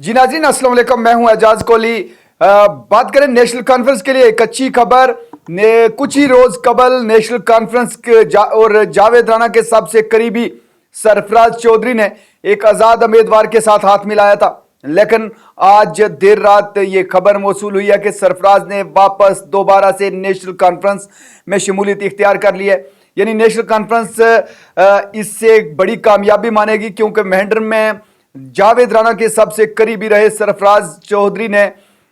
जी नाज़रीन अस्सलाम वालेकुम, मैं हूं एजाज कोहली। बात करें नेशनल कॉन्फ्रेंस के लिए एक अच्छी खबर। कुछ ही रोज कबल नेशनल कॉन्फ्रेंस और जावेद राणा के सबसे करीबी सरफराज चौधरी ने एक आज़ाद उम्मीदवार के साथ हाथ मिलाया था, लेकिन आज देर रात ये खबर मौसूल हुई है कि सरफराज ने वापस दोबारा से नेशनल कॉन्फ्रेंस में शमूलियत इख्तियार कर ली है। यानी नेशनल कॉन्फ्रेंस इससे एक बड़ी कामयाबी मानेगी, क्योंकि मेंढर में जावेद राणा के सबसे करीबी रहे सरफराज चौधरी ने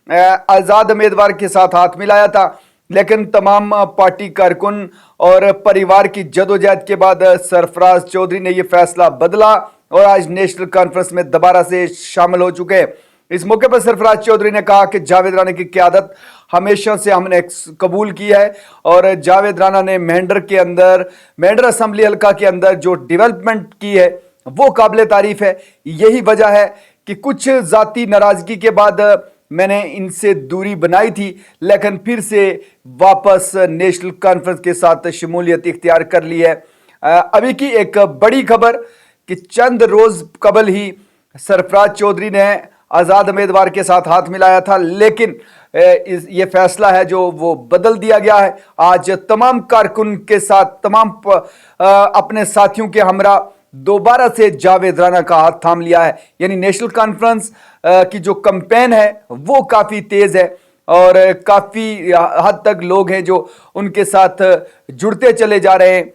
आज़ाद उम्मीदवार के साथ हाथ मिलाया था, लेकिन तमाम पार्टी कारकुन और परिवार की जदोजहद के बाद सरफराज चौधरी ने यह फैसला बदला और आज नेशनल कॉन्फ्रेंस में दोबारा से शामिल हो चुके हैं। इस मौके पर सरफराज चौधरी ने कहा कि जावेद राणा की क़यादत हमेशा से हमने कबूल की है और जावेद राणा ने मेंढर असम्बली हल्का के अंदर जो डेवलपमेंट की है वो काबिल तारीफ है। यही वजह है कि कुछ ज़ाती नाराज़गी के बाद मैंने इनसे दूरी बनाई थी, लेकिन फिर से वापस नेशनल कॉन्फ्रेंस के साथ शमूलियत इख्तियार कर ली है। अभी की एक बड़ी खबर कि चंद रोज़ कबल ही सरफराज चौधरी ने आज़ाद उम्मीदवार के साथ हाथ मिलाया था, लेकिन ये फैसला है जो वो बदल दिया गया है। आज तमाम कारकुन के साथ अपने साथियों के हमरा दोबारा से जावेद राणा का हाथ थाम लिया है। यानी नेशनल कॉन्फ्रेंस की जो कैंपेन है वो काफ़ी तेज़ है और काफ़ी हद तक लोग हैं जो उनके साथ जुड़ते चले जा रहे हैं।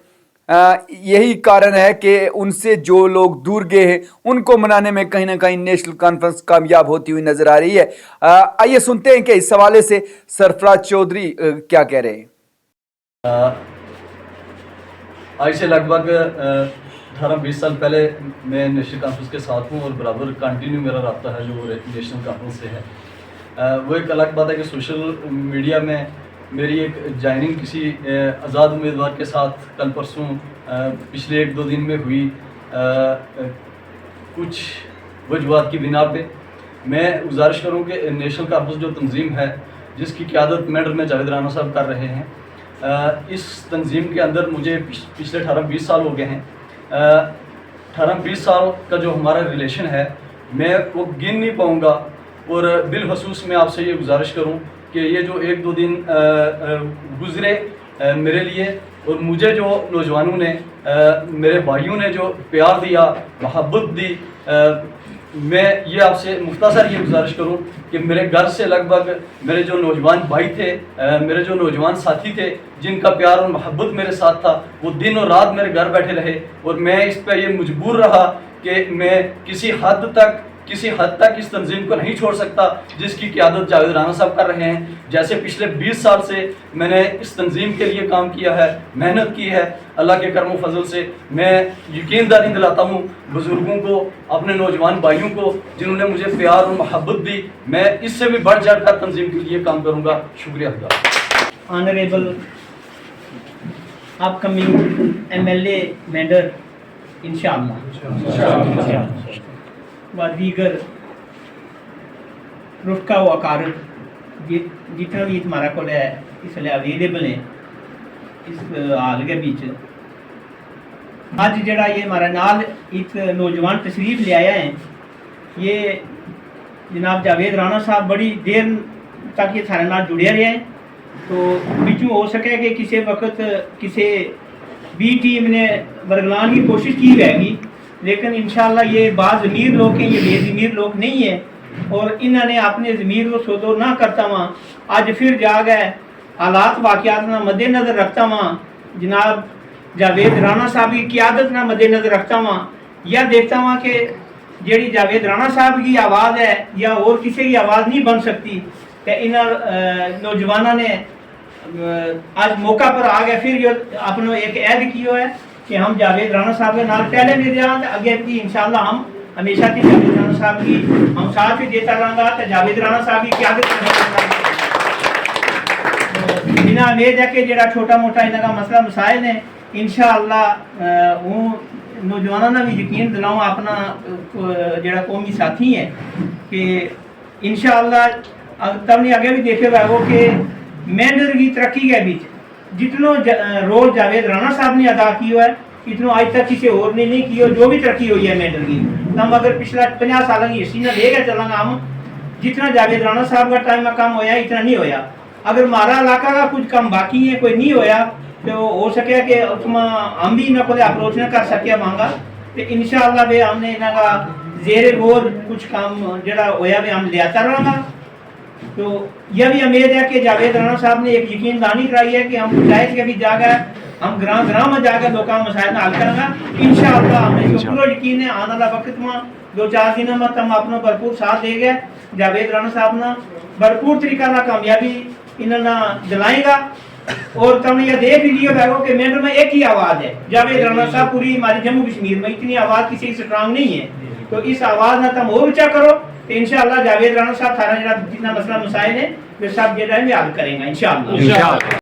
यही कारण है कि उनसे जो लोग दूर गए हैं उनको मनाने में कहीं ना कहीं नेशनल कॉन्फ्रेंस कामयाब होती हुई नजर आ रही है। आइए सुनते हैं कि इस हवाले से सरफराज चौधरी क्या कह रहे हैं। आज से लगभग 18-20 साल पहले मैं नेशनल कॉन्फ्रेंस के साथ हूँ और बराबर कंटिन्यू मेरा रब्ता है जो नेशनल कॉन्फ्रेंस से है। वो एक अलग बात है कि सोशल मीडिया में मेरी एक ज्वाइनिंग किसी आज़ाद उम्मीदवार के साथ कल परसों पिछले 1-2 दिन में हुई कुछ वजूहत की बिना पे। मैं गुजारिश करूँ कि नेशनल कॉन्फ्रेंस जो तंजीम है जिसकी क़यादत मेंढर में जावेद राणा साहब कर रहे हैं, इस तंजीम के अंदर मुझे पिछले 18-20 साल हो गए हैं। 18-20 साल का जो हमारा रिलेशन है मैं वो गिन नहीं पाऊँगा और बिलखसूस मैं आपसे ये गुजारिश करूँ कि ये जो 1-2 दिन गुज़रे मेरे लिए और मुझे जो नौजवानों ने मेरे भाइयों ने जो प्यार दिया, मोहब्बत दी, मैं ये आपसे मुख्तसर ये गुजारिश करूँ कि मेरे घर से लगभग मेरे जो नौजवान भाई थे, मेरे जो नौजवान साथी थे जिनका प्यार और मोहब्बत मेरे साथ था, वो दिन और रात मेरे घर बैठे रहे और मैं इस पर ये मजबूर रहा कि मैं किसी हद तक इस तंजीम को नहीं छोड़ सकता जिसकी क़यादत जावेद राणा साहब कर रहे हैं। जैसे पिछले 20 साल से मैंने इस तंजीम के लिए काम किया है, मेहनत की है, अल्लाह के करम फजल से मैं यकीनदारी दिलाता हूँ बुज़ुर्गों को, अपने नौजवान भाइयों को जिन्होंने मुझे प्यार और मोहब्बत दी, मैं इससे भी बढ़ चढ़ कर तंजीम के लिए काम करूँगा। शुक्रिया। ऑनरेबल अपकमिंग MLA मेंढर इंशाअल्लाह व दीगर रुटका व कारक जितना भी हमारा को है इसलिए अवेलेबल है इस हाल के बीच अज जड़ा ये हमारा नाल एक नौजवान तशरीफ ले आया है, ये जनाब जावेद राणा साहब बड़ी देर तक ये सारे नाल जुड़े रहे हैं। तो बिचू हो सके कि किसी वक्त किसी भी टीम ने बरगलान की कोशिश की रहेगी, लेकिन इंशाल्लाह ये बाज़ ज़मीर लोग हैं, ये बेज़मीर लोग नहीं है और इन्होंने अपने ज़मीर को सोदो ना करता वहाँ आज फिर जा गए हालात वाक़यात ना मद्देनज़र रखता वहाँ जनाब जावेद राणा साहब की क़यादत ना मद्देनज़र रखता वहाँ यह देखता वहाँ कि जेड़ी जावेद राणा साहब की आवाज़ है या और किसी की आवाज़ नहीं बन सकती। तो इन नौजवानों ने आज मौका पर आ गए, फिर जो अपने एक ऐद किया है कि हम जावेद राणा साहब के नाल पहले भी दिया आगे भी इंशाल्लाह हम हमेशा की जावेद राणा साहब की हम साथ भी देता रहूँगा। तो जावेद राणा साहब की क़यादत बिना उम्मीद है कि जरा छोटा मोटा इन्हों का मसला मसाइल ने इंशाअल्लाह वो नौजवानों ने भी यकीन दिलाऊँ अपना जरा कौमी साथी है कि इंशाअल्लाह तब नहीं आगे भी देखे हुआ वो कि मेंढर की तरक्की के बीच जितना रोल जावेद राणा साहब ने अदा किया है इतना आज तक किसी और ने नहीं की, और जो भी तरक्की हुई है मेडल की, हम अगर पिछला 50 साल की हिस्ट्री ना लेकर चलेंगे, हम जितना जावेद राणा साहब का टाइम में काम होया इतना नहीं होया। अगर हमारा इलाका का कुछ काम बाकी है, कोई नहीं होया, तो हो सके कि उसमें हम भी इन्हों को अप्रोच न कर सके मांगा, तो इंशाअल्लाह वे हमने इन्हों का जेरे गोर कुछ काम जरा होया वे हम लियाता रहेंगे। तो यह भी उम्मीद है कि जावेद राणा साहब ने एक यकीन दहानी कराई है कि हम पंचायत के भी जाकर, हम ग्राम में जाकर लोगों का मसाइल हल करेंगे इंशाअल्लाह। हमें पूरा यकीन है आने वाला वक्त में 2-4 दिनों में हम अपना भरपूर साथ देंगे। जावेद राणा साहब ने भरपूर तरीका ना कामयाबी इन्होंने दिलाएगा। और तुमने यह देख ही लिया होगा कि मेंढर में एक ही आवाज़ है, जावेद राणा साहब। पूरी हमारी जम्मू कश्मीर में इतनी आवाज़ किसी स्ट्रांग नहीं है, तो इस आवाज़ ना तुम और ऊंचा करो, तो इंशाअल्लाह जावेद राणा साहब थारा जितना मसला मसाइल है वे सब जो है हल करेंगे इंशाअल्लाह।